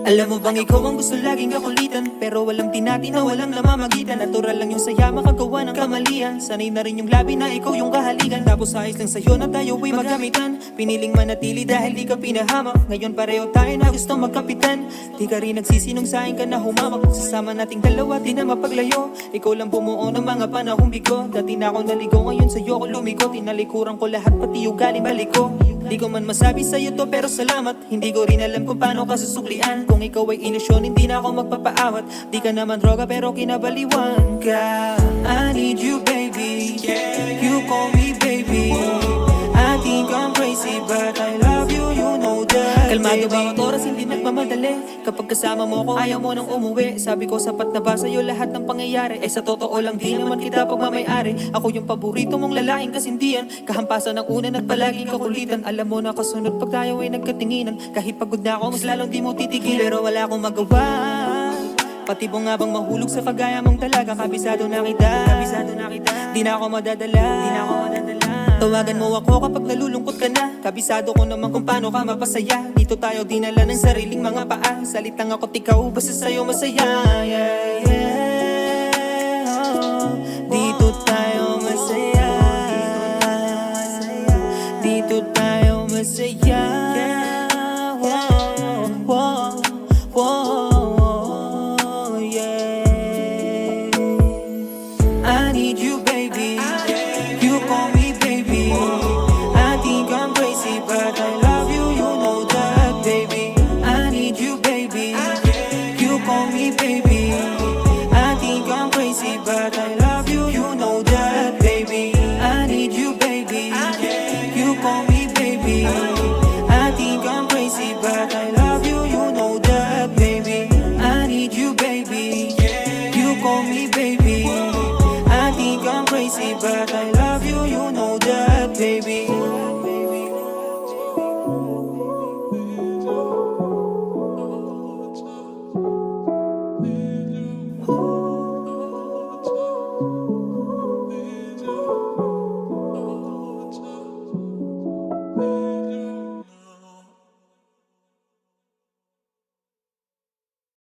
Alam mo bang ikaw ang gusto laging kakulitan, pero walang tinati na walang namamagitan. Natural lang yung saya makagawa ng kamalian. Sanay na rin yung labi na ikaw yung kahaligan. Tapos ayos lang sa'yo na tayo ay magamitan. Piniling manatili dahil di ka pinahamak. Ngayon pareho tayo na gusto magkapitan. Di ka rin nagsisinong sa'kin ka na humamak. Sasama nating dalawa di na mapaglayo. Ikaw lang bumuo ng mga panahong bigo. Dati na ako naligo, ngayon sa'yo ko lumiko. Tinalikuran ko lahat pati ugali balik ko. Di ko man masabi sa'yo to pero salamat. Hindi ko rin alam kung paano ka susuklian. Kung ikaw ay ilusyon hindi na ako magpapaawat. Di ka naman droga pero kinabaliwan ka. I need you baby, you call me baby. I think I'm crazy but I love you, you know that. Kalmado bawat oras hindi nagmamadali. Kapag kasama mo ko ayaw mo nang umuwi. Sabi ko sapat na ba sa'yo lahat ng pangyayari? Eh sa totoo lang di naman kita pagmamayari. Ako yung paborito mong lalaking kasindihan. Kahampasan ng unan at palaging kakulitan. Alam mo na kasunod pag tayo ay nagkatinginan. Kahit pagod na ako mas lalong di mo titigil. Pero wala akong magawa. Pati mo nga bang mahulog sa kagaya mong talaga. Kabisado na kita, di na ako madadala. Tawagan mo ako kapag nalulungkot ka na. Kabisado ko naman kung paano ka mapasaya. Dito tayo dinala ng sariling mga paa. Salitang ako't ikaw, basta sa'yo masaya. Yeah, yeah. Oh. Dito tayo masaya. Dito tayo masaya. Wow, wow, wow, yeah. I need you baby, you call me baby. I think I'm crazy but I love you, you know that baby. I need you baby, you call me baby. I think I'm crazy but I love you, you know that baby. I need you baby, you call me baby. I think I'm crazy but I love you, you know that baby. I need you baby, you call me baby. I think I'm crazy but I love you, you know that baby.